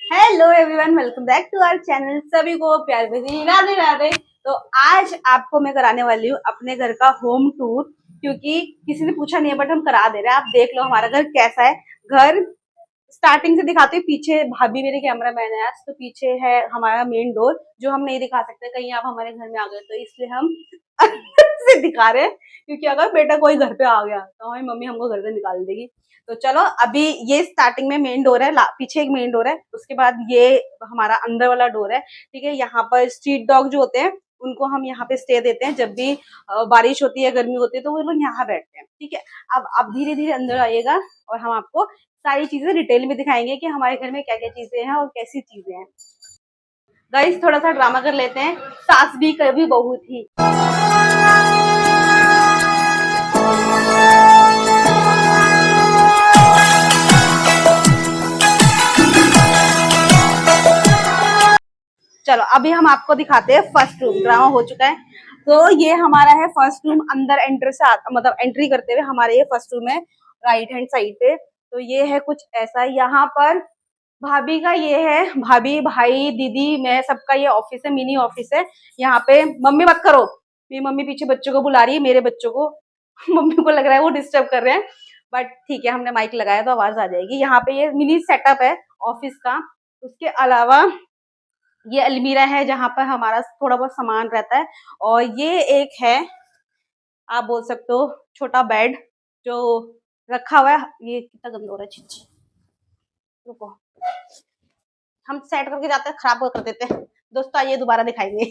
Hello everyone, welcome back to our channel. सभी को प्यार भरी राधे राधे। तो आज आपको मैं कराने वाली हूँ अपने घर का होम टूर, क्योंकि किसी ने पूछा नहीं है बट हम करा दे रहे हैं। आप देख लो हमारा घर कैसा है। घर स्टार्टिंग से दिखाती हूँ। पीछे भाभी मेरे कैमरा मैन है आज, तो पीछे है हमारा मेन डोर जो हम नहीं दिखा सकते, कहीं आप हमारे घर में आ गए तो इसलिए हम से दिखा रहे हैं, क्योंकि अगर बेटा कोई घर पे आ गया तो हमारी मम्मी हमको घर से निकाल देगी। तो चलो, अभी ये स्टार्टिंग में मेन डोर है, पीछे एक मेन डोर है, उसके बाद ये हमारा अंदर वाला डोर है। ठीक है, यहाँ पर स्ट्रीट डॉग जो होते हैं उनको हम यहाँ पे स्टे देते हैं। जब भी बारिश होती है, गर्मी होती है, तो वो लोग यहाँ बैठते हैं। ठीक है, अब आप धीरे धीरे अंदर आइएगा और हम आपको सारी चीजें डिटेल में दिखाएंगे कि हमारे घर में क्या क्या चीजें हैं और कैसी चीजें हैं। गाइस, थोड़ा सा ड्रामा कर लेते हैं। सास भी कभी बहू थी। चलो, अभी हम आपको दिखाते हैं फर्स्ट रूम। ड्रामा हो चुका है। तो ये हमारा है फर्स्ट रूम। अंदर एंटर से मतलब एंट्री करते हुए हमारे ये फर्स्ट रूम है, राइट हैंड साइड पे। तो ये है कुछ ऐसा। यहाँ पर भाभी का ये है, भाभी भाई दीदी मैं सबका ये ऑफिस है, मिनी ऑफिस है। यहाँ पे मम्मी मत करो, मेरी मम्मी पीछे बच्चों को बुला रही है, मेरे बच्चों को मम्मी को लग रहा है वो डिस्टर्ब कर रहे हैं, बट ठीक है, हमने माइक लगाया तो आवाज आ जाएगी। यहाँ पे ये मिनी सेटअप है ऑफिस का। उसके अलावा ये अलमीरा है जहां पर हमारा थोड़ा बहुत सामान रहता है। और ये एक है, आप बोल सकते हो, छोटा बेड जो रखा हुआ है। ये कितना गंदा हो रहा है, छिच्छी, रुको, हम सेट करके जाते हैं, खराब कर देते हैं। दोस्तों आइए दोबारा दिखाएंगे।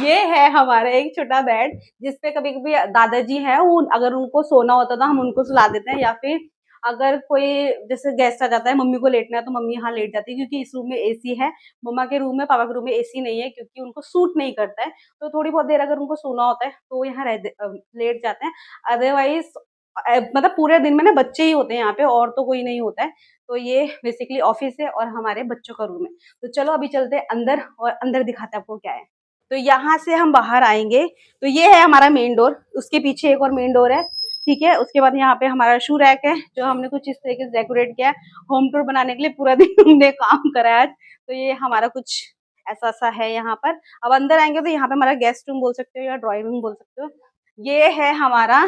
ये है हमारा एक छोटा बेड, जिसपे कभी कभी दादाजी है, वो अगर उनको सोना होता तो हम उनको सुला देते हैं, या फिर अगर कोई जैसे गेस्ट आ जाता है, मम्मी को लेटना है तो मम्मी यहाँ लेट जाती है, क्योंकि इस रूम में एसी है। मम्मा के रूम में, पापा के रूम में एसी नहीं है, क्योंकि उनको सूट नहीं करता है। तो थोड़ी बहुत देर अगर उनको सोना होता है तो वो यहाँ लेट जाते हैं। अदरवाइज मतलब पूरे दिन में ना बच्चे ही होते हैं यहाँ पे, और तो कोई नहीं होता है। तो ये बेसिकली ऑफिस है और हमारे बच्चों का रूम है। तो चलो अभी चलते हैं अंदर, और अंदर दिखाते हैं आपको क्या है। तो यहाँ से हम बाहर आएंगे तो ये है हमारा मेन डोर, उसके पीछे एक और मेन डोर है। ठीक है, उसके बाद यहाँ पे हमारा शू रैक है, जो हमने कुछ इस तरीके से डेकोरेट किया है। होम टूर बनाने के लिए पूरा दिन हमने काम करा है। तो ये हमारा कुछ ऐसा सा है यहाँ पर। अब अंदर आएंगे तो यहाँ पे हमारा गेस्ट रूम बोल सकते हो या ड्राइंग रूम बोल सकते हो। ये है हमारा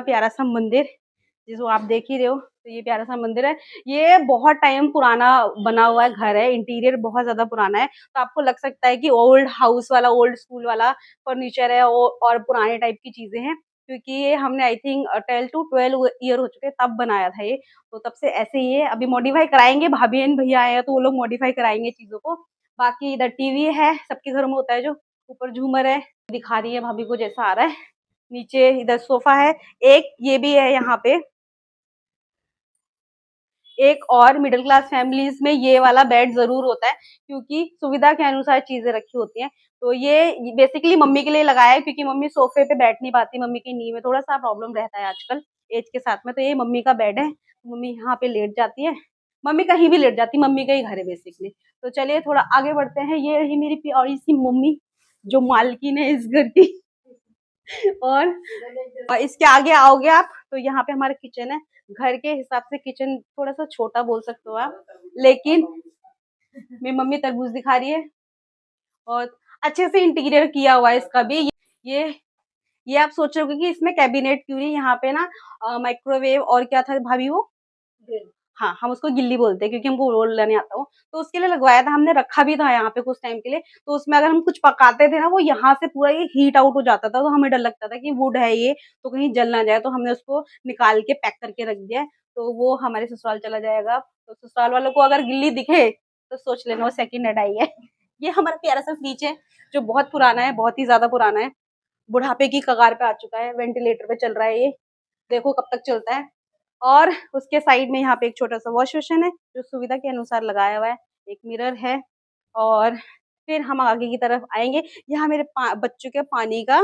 प्यारा सा मंदिर, जिसको आप देख ही रहे हो। तो ये प्यारा सा मंदिर है। ये बहुत टाइम पुराना बना हुआ है घर है, इंटीरियर बहुत ज्यादा पुराना है। तो आपको लग सकता है कि ओल्ड हाउस वाला, ओल्ड स्कूल वाला फर्नीचर है और पुराने टाइप की चीजें हैं, क्योंकि ये हमने आई थिंक 10 to 12 ईयर हो चुके हैं तब बनाया था ये। तो तब से ऐसे ही है। अभी मॉडिफाई कराएंगे, भाभी एंड भैया आए हैं तो वो लोग मॉडिफाई कराएंगे चीजों को। बाकी इधर टीवी है, सबके घरों में होता है जो। ऊपर झूमर है, दिखा रही है भाभी को जैसा आ रहा है। नीचे इधर सोफा है एक, ये भी है यहाँ पे एक। और मिडिल क्लास फैमिलीज में ये वाला बेड जरूर होता है, क्योंकि सुविधा के अनुसार चीजें रखी होती हैं। तो ये बेसिकली मम्मी के लिए लगाया है, क्योंकि मम्मी सोफे पे बैठ नहीं पाती, मम्मी की नी में थोड़ा सा प्रॉब्लम रहता है आजकल एज के साथ में। तो ये मम्मी का बेड है, मम्मी यहाँ पे लेट जाती है। मम्मी कहीं भी लेट जाती, मम्मी का ही घर है बेसिकली। तो चलिए थोड़ा आगे बढ़ते हैं। ये रही मेरी प्यारी सी मम्मी, जो मालकिन है इस घर की। और इसके आगे आओगे आप तो यहाँ पे हमारा किचन है। घर के हिसाब से किचन थोड़ा सा छोटा बोल सकते हो आप, लेकिन मेरी मम्मी तरबूज दिखा रही है। और अच्छे से इंटीरियर किया हुआ है इसका भी। ये ये आप सोच रहे होगे कि इसमें कैबिनेट क्यों नहीं। यहाँ पे ना माइक्रोवेव और क्या था भाभी वो, हाँ हम उसको गिल्ली बोलते हैं, क्योंकि हमको रोल नहीं आता हो। तो उसके लिए लगवाया था हमने, रखा भी था यहाँ पे कुछ टाइम के लिए। तो उसमें अगर हम कुछ पकाते थे ना, वो यहाँ से पूरा ये हीट आउट हो जाता था। तो हमें डर लगता था कि वुड है ये, तो कहीं जल ना जाए। तो हमने उसको निकाल के पैक करके रख दिया है। तो वो हमारे ससुराल चला जाएगा। तो ससुराल वालों को अगर गिल्ली दिखे तो सोच लेना वो सेकंड हैंड आई है। ये हमारा प्यारा सा फ्रिज है, जो बहुत पुराना है, बहुत ही ज्यादा पुराना है, बुढ़ापे की कगार पे आ चुका है। वेंटिलेटर पे चल रहा है ये, देखो कब तक चलता है। और उसके साइड में यहाँ पे एक छोटा सा वॉश बेसिन है, जो सुविधा के अनुसार लगाया हुआ है। एक मिरर है। और फिर हम आगे की तरफ आएंगे। यहाँ मेरे बच्चों के पानी का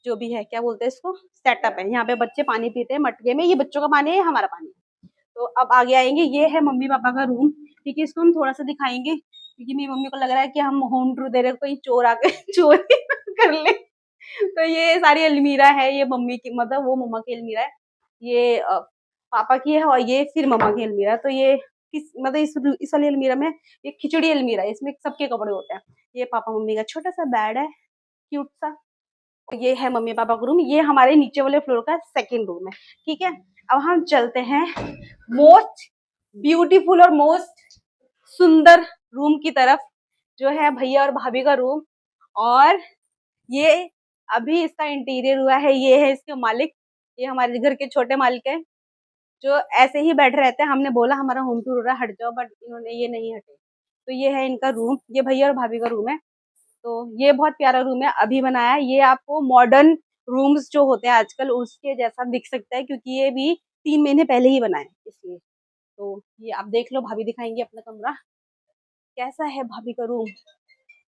जो भी है, क्या बोलते हैं इसको, सेटअप है। यहाँ पे बच्चे पानी पीते हैं मटके में, ये बच्चों का पानी है, हमारा पानी है। तो अब आगे आएंगे, ये है मम्मी पापा का रूम। ठीक है, इसको हम थोड़ा सा दिखाएंगे, क्योंकि मेरी मम्मी को लग रहा है कि हम होम टूर दे रहे हैं, कोई चोर आके चोरी कर ले। तो ये सारी अलमीरा है, ये मम्मी की, मतलब वो मम्मा की अलमीरा है। ये पापा की है और ये फिर मम्मा की अलमीरा। तो ये किस मतलब इस वाली अलमीरा में ये खिचड़ी अलमीरा है, इसमें सबके कपड़े होते हैं। ये पापा मम्मी का छोटा सा बेड है, क्यूट सा। ये है मम्मी पापा का रूम, ये हमारे नीचे वाले फ्लोर का सेकंड रूम है। ठीक है, अब हम चलते हैं मोस्ट ब्यूटीफुल और मोस्ट सुंदर रूम की तरफ, जो है भैया और भाभी का रूम। और ये अभी इसका इंटीरियर हुआ है, ये है इसके मालिक, ये हमारे घर के छोटे मालिक है, जो ऐसे ही बैठे रहते हैं। हमने बोला हमारा होम टूर हो रहा है, हट जाओ, बट इन्होंने ये नहीं हटे। तो ये है इनका रूम, ये भैया और भाभी का रूम है। तो ये बहुत प्यारा रूम है, अभी बनाया है। ये आपको मॉडर्न रूम्स जो होते हैं आजकल उसके जैसा दिख सकता है, क्योंकि ये भी 3 महीने पहले ही बना है इसलिए। तो ये आप देख लो, भाभी दिखाएंगे अपना कमरा कैसा है। भाभी का रूम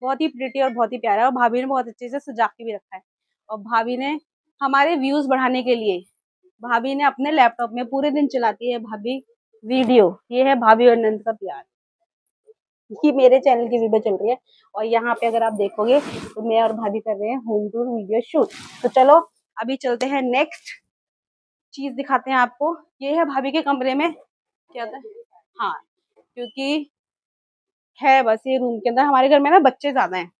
बहुत ही प्रिटी और बहुत ही प्यारा है, और भाभी ने बहुत अच्छे से सजा के भी रखा है। और भाभी ने हमारे व्यूज बढ़ाने के लिए, भाभी ने अपने लैपटॉप में पूरे दिन चलाती है भाभी वीडियो। ये है भाभी और नंद का प्यार, ये मेरे चैनल की वीडियो चल रही है। और यहाँ पे अगर आप देखोगे तो मैं और भाभी कर रहे हैं होम टूर वीडियो शूट। तो चलो अभी चलते हैं, नेक्स्ट चीज दिखाते हैं आपको। ये है भाभी के कमरे में क्या था, हाँ, क्योंकि है बस ये रूम के अंदर। हमारे घर में ना बच्चे ज्यादा हैं,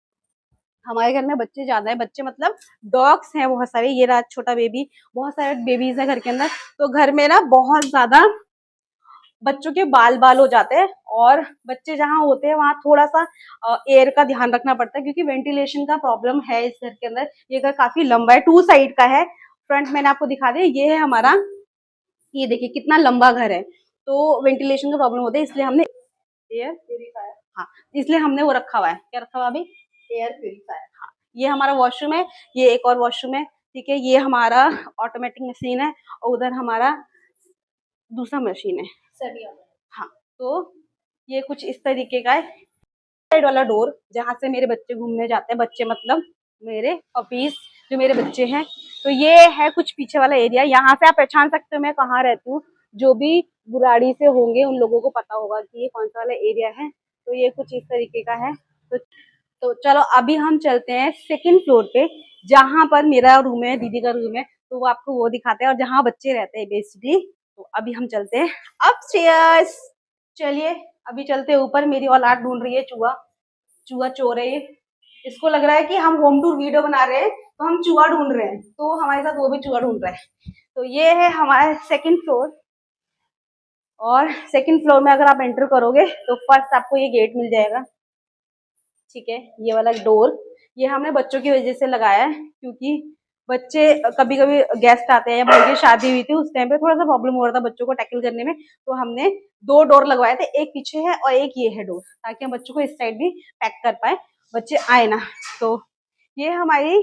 हमारे घर में बच्चे ज्यादा है, बच्चे मतलब डॉग्स हैं बहुत सारे। ये रहा छोटा बेबी, बहुत सारे बेबीज है घर के अंदर। तो घर में ना बहुत ज्यादा बच्चों के बाल बाल हो जाते हैं, और बच्चे जहाँ होते हैं वहाँ थोड़ा सा एयर का ध्यान रखना पड़ता है, क्योंकि वेंटिलेशन का प्रॉब्लम है इस घर के अंदर। ये घर काफी लंबा है, 2 साइड का है। फ्रंट मैंने आपको दिखा दिया, ये है हमारा, ये देखिए कितना लंबा घर है। तो वेंटिलेशन का प्रॉब्लम होता है, इसलिए हमने एयर प्यूरिफायर, हाँ, इसलिए हमने वो रखा हुआ है। क्या रखा हुआ अभी? Air purifier. हाँ, ये हमारा वॉशरूम है, ये एक और वॉशरूम है। ठीक है, ये हमारा ऑटोमेटिक मशीन है, और उधर हमारा दूसरा मशीन है, सभी। हाँ, तो ये कुछ इस तरीके का है। साइड वाला डोर जहाँ से मेरे बच्चे घूमने जाते हैं, बच्चे मतलब मेरे पपीज जो मेरे बच्चे हैं। तो ये है कुछ पीछे वाला एरिया, यहाँ से आप पहचान सकते हो मैं कहाँ रहती हूँ। जो भी बुराड़ी से होंगे उन लोगों को पता होगा कि ये कौन सा वाला एरिया है। तो ये कुछ इस तरीके का है। तो चलो अभी हम चलते हैं सेकंड फ्लोर पे, जहाँ पर मेरा रूम है, दीदी का रूम है। तो वो आपको वो दिखाते हैं, और जहाँ बच्चे रहते हैं बेसिकली। तो अभी हम चलते हैं अपस्टेयर्स। चलिए अभी चलते हैं ऊपर। मेरी औलाद ढूंढ रही है चूहा, चूहा चोर है ये। इसको लग रहा है कि हम होम टूर वीडियो बना रहे हैं तो हम चूहा ढूंढ रहे हैं, तो हमारे साथ वो भी चूहा ढूंढ रहा है। तो ये है हमारा सेकंड फ्लोर। और सेकंड फ्लोर में अगर आप एंटर करोगे तो फर्स्ट आपको ये गेट मिल जाएगा। ठीक है, ये वाला डोर ये हमने बच्चों की वजह से लगाया है, क्योंकि बच्चे कभी कभी गेस्ट आते हैं, या भाई की शादी हुई थी उस टाइम पे थोड़ा सा प्रॉब्लम हो रहा था बच्चों को टैकल करने में। तो हमने 2 डोर लगवाए थे, एक पीछे है और एक ये है डोर, ताकि हम बच्चों को इस साइड भी पैक कर पाए, बच्चे आए ना। तो ये हमारी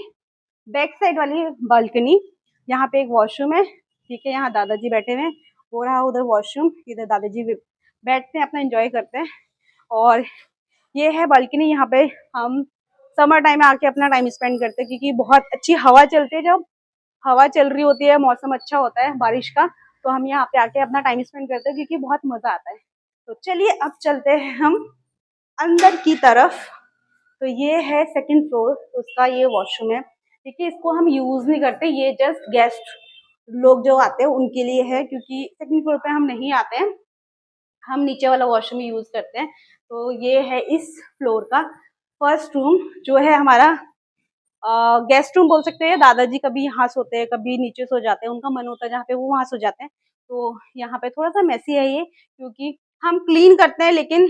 बैक साइड वाली बालकनी, यहाँ पे एक वॉशरूम है। ठीक है, यहाँ दादाजी बैठे हुए हैं, वो रहा उधर वॉशरूम, इधर दादाजी बैठते हैं अपना एंजॉय करते हैं। और ये है बालकनी, यहाँ पे हम समर टाइम में आके अपना टाइम स्पेंड करते हैं, क्योंकि बहुत अच्छी हवा चलती है। जब हवा चल रही होती है, मौसम अच्छा होता है बारिश का, तो हम यहाँ पे आके अपना टाइम स्पेंड करते हैं, क्योंकि बहुत मजा आता है। तो चलिए अब चलते हैं हम अंदर की तरफ। तो ये है सेकंड फ्लोर, उसका ये वॉशरूम है। ठीक है, इसको हम यूज नहीं करते, ये जस्ट गेस्ट लोग जो आते हैं उनके लिए है, क्योंकि सेकंड फ्लोर पे हम नहीं आते हैं, हम नीचे वाला वॉशरूम यूज करते हैं। तो ये है इस फ्लोर का फर्स्ट रूम, जो है हमारा गेस्ट रूम बोल सकते हैं। दादाजी कभी यहाँ सोते हैं, कभी नीचे सो जाते हैं, उनका मन होता है जहाँ पे वो वहाँ सो जाते हैं। तो यहाँ पे थोड़ा सा मैसी है ये, क्योंकि हम क्लीन करते हैं लेकिन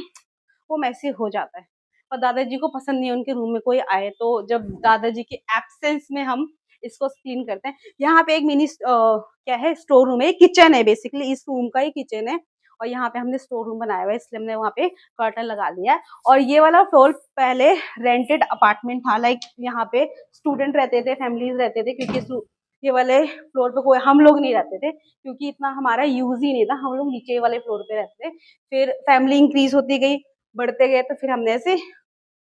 वो मैसी हो जाता है, और दादाजी को पसंद नहीं है उनके रूम में कोई आए। तो जब दादाजी के एब्सेंस में हम इसको क्लीन करते हैं। यहाँ पे एक मिनी क्या है, स्टोर रूम है, किचन है बेसिकली, इस रूम का ही किचन है। और यहाँ पे हमने स्टोर रूम बनाया हुआ है, इसलिए हमने वहाँ पे कर्टन लगा दिया है। और ये वाला फ्लोर पहले रेंटेड अपार्टमेंट था, लाइक यहाँ पे स्टूडेंट रहते थे, फैमिलीज रहते थे, क्योंकि ये वाले फ्लोर पे कोई हम लोग नहीं रहते थे, क्योंकि इतना हमारा यूज ही नहीं था, हम लोग नीचे वाले फ्लोर पे रहते थे। फिर फैमिली इंक्रीज होती गई, बढ़ते गए, तो फिर हमने ऐसे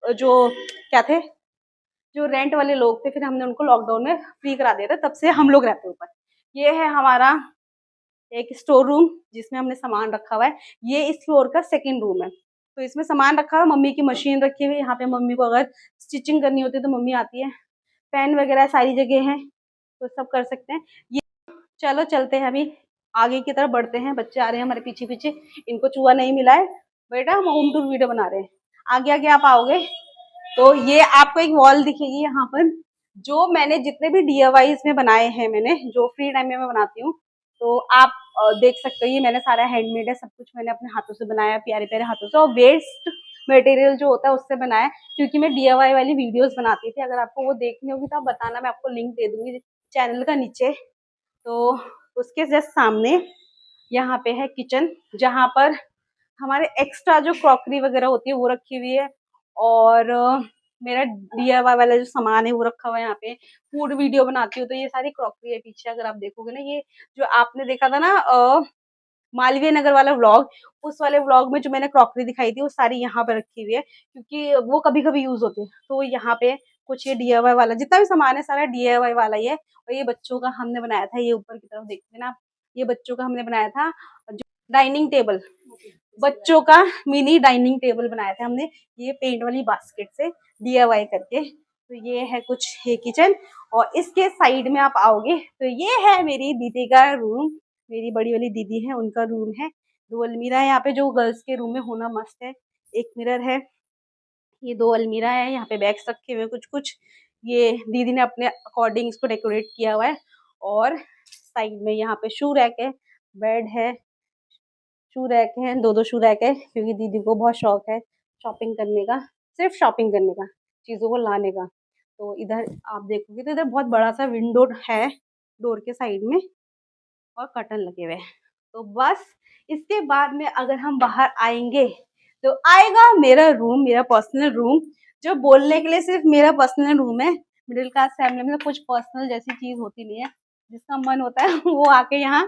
जो क्या थे, जो रेंट वाले लोग थे, फिर हमने उनको लॉकडाउन में फ्री करा दिया था, तब से हम लोग रहते ऊपर। ये है हमारा एक स्टोर रूम, जिसमें हमने सामान रखा हुआ है। ये इस फ्लोर का सेकंड रूम है। तो इसमें सामान रखा हुआ है, मम्मी की मशीन रखी हुई है यहाँ पे, मम्मी को अगर स्टिचिंग करनी होती है तो मम्मी आती है। पेन वगैरह सारी जगह है, तो सब कर सकते हैं। ये चलो चलते हैं अभी आगे की तरफ बढ़ते हैं, बच्चे आ रहे हैं हमारे पीछे पीछे, इनको चूहा नहीं मिला है बेटा, हम होम टूर वीडियो बना रहे हैं। आगे आगे आप आओगे तो ये आपको एक वॉल दिखेगी यहाँ पर, जो मैंने जितने भी DIY में बनाए हैं, मैंने जो फ्री टाइम में मैं बनाती हूँ, तो आप देख सकते हो ये मैंने सारा हैंडमेड है, सब कुछ मैंने अपने हाथों से बनाया, प्यारे प्यारे हाथों से, और वेस्ट मटेरियल जो होता है उससे बनाया, क्योंकि मैं DIY वाली वीडियोस बनाती थी। अगर आपको वो देखनी होगी तो आप बताना, मैं आपको लिंक दे दूंगी चैनल का नीचे। तो उसके जस्ट सामने यहाँ पे है किचन, जहाँ पर हमारे एक्स्ट्रा जो क्रॉकरी वगैरह होती है वो रखी हुई है, और मेरा DIY वाला जो सामान है वो रखा हुआ है यहाँ पे। फूड वीडियो बनाती हूँ तो ये सारी क्रॉकरी है पीछे, अगर आप देखोगे ना, ये जो आपने देखा था ना मालवीय नगर वाला व्लॉग, उस वाले व्लॉग में जो मैंने क्रॉकरी दिखाई थी वो सारी यहाँ पे रखी हुई है, क्योंकि वो कभी कभी यूज होती है। तो यहाँ पे कुछ ये DIY वाला जितना भी सामान है सारा DIY वाला ही है। और ये बच्चों का हमने बनाया था, ये ऊपर की तरफ देखते ना आप, ये बच्चों का हमने बनाया था डाइनिंग टेबल, बच्चों का मिनी डाइनिंग टेबल बनाया था हमने, ये पेंट वाली बास्केट से DIY करके। तो ये है कुछ ये किचन, और इसके साइड में आप आओगे तो ये है मेरी दीदी का रूम, मेरी बड़ी वाली दीदी है उनका रूम है। 2 अलमीरा है यहाँ पे, जो गर्ल्स के रूम में होना मस्त है। एक मिरर है, ये 2 अलमीरा है, यहाँ पे बैग्स रखे हुए कुछ कुछ, ये दीदी ने अपने अकॉर्डिंग इसको डेकोरेट किया हुआ है। और साइड में यहाँ पे शू रैक है, बेड है, शू रैक है, 2 शू रैक है, क्योंकि दीदी को बहुत शौक है शॉपिंग करने का, सिर्फ शॉपिंग करने का, चीज़ों को लाने का। तो इधर आप देखोगे तो इधर बहुत बड़ा सा विंडो है डोर के साइड में, और कर्टन लगे हुए हैं। तो बस इसके बाद में अगर हम बाहर आएंगे तो आएगा मेरा रूम, मेरा पर्सनल रूम, जो बोलने के लिए सिर्फ मेरा पर्सनल रूम है। मिडिल क्लास फैमिली में तो कुछ पर्सनल जैसी चीज होती नहीं है, जिसका मन होता है वो आके यहाँ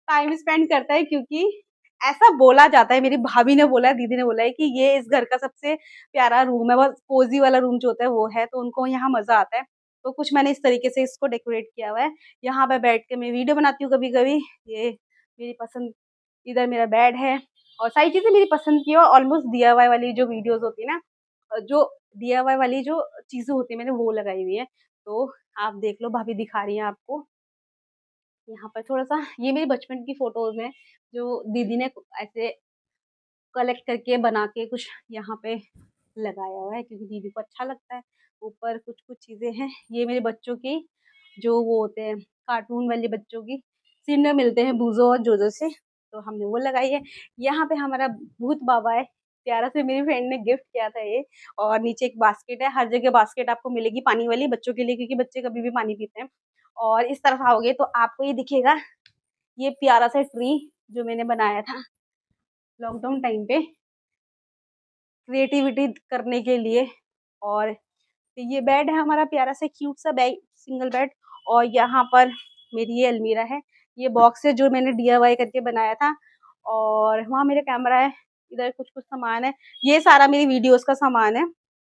टाइम स्पेंड करता है, क्योंकि ऐसा बोला जाता है, मेरी भाभी ने बोला है, दीदी ने बोला है कि ये इस घर का सबसे प्यारा रूम है, बहुत कोजी वाला रूम जो होता है वो है, तो उनको यहाँ मजा आता है। तो कुछ मैंने इस तरीके से इसको डेकोरेट किया हुआ है। यहाँ पे बैठ के मैं वीडियो बनाती हूँ कभी कभी, ये मेरी पसंद, इधर मेरा बेड है, और सारी चीजें मेरी पसंद की है। ऑलमोस्ट DIY वाली जो वीडियोस होती है ना, जो DIY वाली जो चीजें होती है मैंने वो लगाई हुई है। तो आप देख लो, भाभी दिखा रही है आपको। यहाँ पर थोड़ा सा ये मेरी बचपन की फोटोज है, जो दीदी ने ऐसे कलेक्ट करके बना के कुछ यहाँ पे लगाया हुआ है, क्योंकि दीदी को अच्छा लगता है। ऊपर कुछ कुछ चीजें हैं, ये मेरे बच्चों की जो वो होते हैं कार्टून वाले बच्चों की सीन मिलते हैं बूजो और जोजो से, तो हमने वो लगाई है। यहाँ पे हमारा भूत बाबा है, प्यारा से मेरी फ्रेंड ने गिफ्ट किया था ये। और नीचे एक बास्केट है, हर जगह बास्केट आपको मिलेगी पानी वाली बच्चों के लिए, क्योंकि बच्चे कभी भी पानी पीते हैं। और इस तरफ आओगे तो आपको ये दिखेगा, ये प्यारा सा ट्री जो मैंने बनाया था लॉकडाउन टाइम पे क्रिएटिविटी करने के लिए। और ये बेड है हमारा प्यारा सा क्यूट सा बेड, सिंगल बेड। और यहाँ पर मेरी ये अलमीरा है, ये बॉक्स है जो मैंने DIY करके बनाया था। और वहाँ मेरा कैमरा है, इधर कुछ कुछ सामान है, ये सारा मेरी वीडियोस का सामान है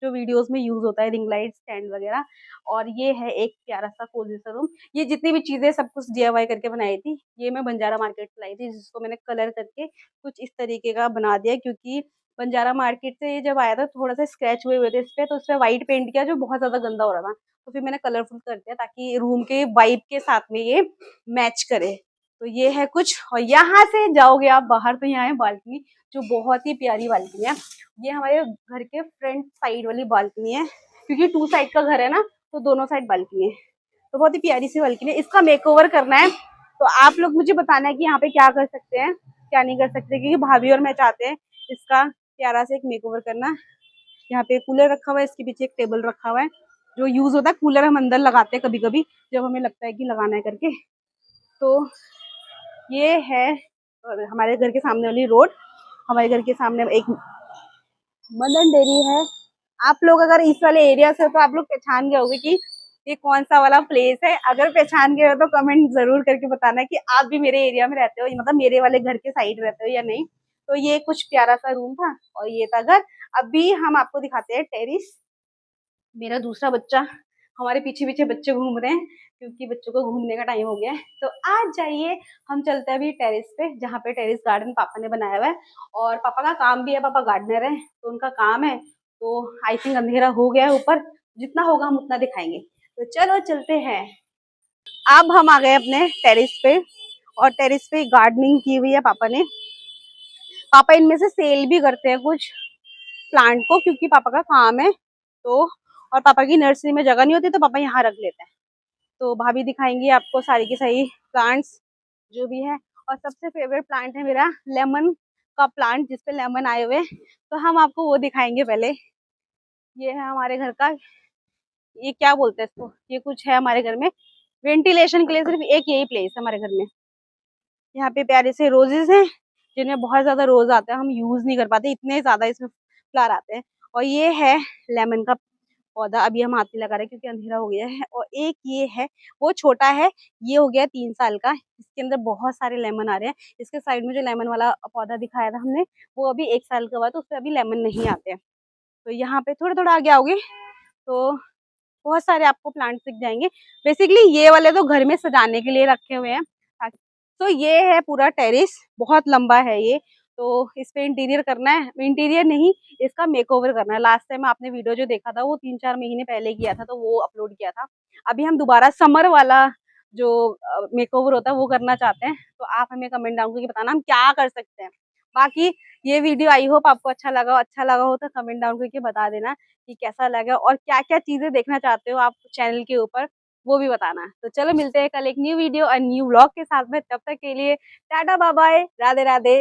जो वीडियोस में यूज होता है, रिंग लाइट स्टैंड वगैरह। और ये है एक प्यारा सा कोजी सा रूम, ये जितनी भी चीजें सब कुछ DIY करके बनाई थी, ये मैं बंजारा मार्केट से लाई थी, जिसको मैंने कलर करके कुछ इस तरीके का बना दिया, क्योंकि बंजारा मार्केट से ये जब आया था थोड़ा सा स्क्रैच हुए हुए थे इस पे, तो उस पे व्हाइट पेंट किया जो बहुत ज्यादा गंदा हो रहा था, तो फिर मैंने कलरफुल कर दिया ताकि रूम के वाइब के साथ में ये मैच करे। तो ये है कुछ, और यहाँ से जाओगे आप बाहर तो यहाँ है बालकनी, जो बहुत ही प्यारी बालकनी है। ये हमारे घर के फ्रंट साइड वाली बालकनी है, क्योंकि 2 साइड का घर है ना, तो दोनों साइड बालकनी है, तो बहुत ही प्यारी सी बालकनी है। इसका मेकओवर करना है, तो आप लोग मुझे बताना है कि यहाँ पे क्या कर सकते हैं क्या नहीं कर सकते, क्योंकि भाभी और मैं चाहते हैं इसका प्यारा से एक मेकओवर करना। यहाँ पे कूलर रखा हुआ है, इसके पीछे एक टेबल रखा हुआ है, जो यूज होता है, कूलर हम अंदर लगाते हैं कभी कभी जब हमें लगता है कि लगाना है करके। तो ये है हमारे घर के सामने वाली रोड, हमारे घर के सामने एक मदन डेयरी है। आप लोग अगर इस वाले एरिया से हो तो आप लोग पहचान गए होंगे कि ये कौन सा वाला प्लेस है। अगर पहचान गए हो तो कमेंट जरूर करके बताना कि आप भी मेरे एरिया में रहते हो, मतलब मेरे वाले घर के साइड रहते हो या नहीं। तो ये कुछ प्यारा सा रूम था और ये था घर। अभी हम आपको दिखाते हैं टेरिस। मेरा दूसरा बच्चा, हमारे पीछे पीछे बच्चे घूम रहे हैं क्योंकि बच्चों को घूमने का टाइम हो गया है। तो आज जाइए हम चलते हैं अभी टेरिस पे, जहाँ पे टेरिस गार्डन पापा ने बनाया हुआ है। और पापा का काम भी है, पापा गार्डनर है तो उनका काम है। तो आई थिंक अंधेरा हो गया है ऊपर, जितना होगा हम उतना दिखाएंगे। तो चलो चलते हैं। अब हम आ गए अपने टेरिस पे और टेरेस पे गार्डनिंग की हुई है पापा ने। पापा इनमें से सेल भी करते हैं कुछ प्लांट को, क्योंकि पापा का काम है तो, और पापा की नर्सरी में जगह नहीं होती तो पापा यहाँ रख लेते हैं। तो भाभी दिखाएंगी आपको सारी की सारी प्लांट्स जो भी है। और सबसे फेवरेट प्लांट है मेरा लेमन का प्लांट, जिसपे लेमन आए हुए, तो हम आपको वो दिखाएंगे पहले। ये है हमारे घर का, ये क्या बोलते हैं इसको, ये कुछ है हमारे घर में वेंटिलेशन के लिए, सिर्फ एक यही प्लेस है हमारे घर में। यहाँ पे प्यारे से रोजेस हैं, जिनमें बहुत ज्यादा रोज आते हैं, हम यूज नहीं कर पाते, इतने ज्यादा इसमें फ्लावर आते हैं। और ये है लेमन का पौधा, अभी हम हाथ नहीं लगा रहे क्योंकि अंधेरा हो गया है। और एक ये है, वो छोटा है, ये हो गया 3 साल का, इसके अंदर बहुत सारे लेमन आ रहे हैं। इसके साइड में जो लेमन वाला पौधा दिखाया था हमने, वो अभी 1 साल का हुआ, तो उसपे अभी लेमन नहीं आते हैं। तो यहाँ पे थोड़ा थोड़ा आगे आओगे तो बहुत सारे आपको प्लांट्स दिख जाएंगे। बेसिकली ये वाले तो घर में सजाने के लिए रखे हुए हैं। तो ये है पूरा टेरेस, बहुत लंबा है ये। तो इस पे इंटीरियर करना है, इंटीरियर नहीं, इसका मेकओवर करना है। लास्ट टाइम आपने वीडियो जो देखा था वो 3-4 महीने पहले किया था, तो वो अपलोड किया था। अभी हम दोबारा समर वाला जो मेकओवर होता है वो करना चाहते हैं। तो आप हमें कमेंट डाउन करके बताना हम क्या कर सकते हैं। बाकी ये वीडियो आई होप आपको अच्छा लगा हो तो कमेंट डाउन करके बता देना कि कैसा लगा, और क्या क्या चीजें देखना चाहते हो आप चैनल के ऊपर, वो भी बताना। तो चलो मिलते हैं कल एक न्यू वीडियो और न्यू व्लॉग के साथ में, तब तक के लिए tata bye bye, Radhe Radhe.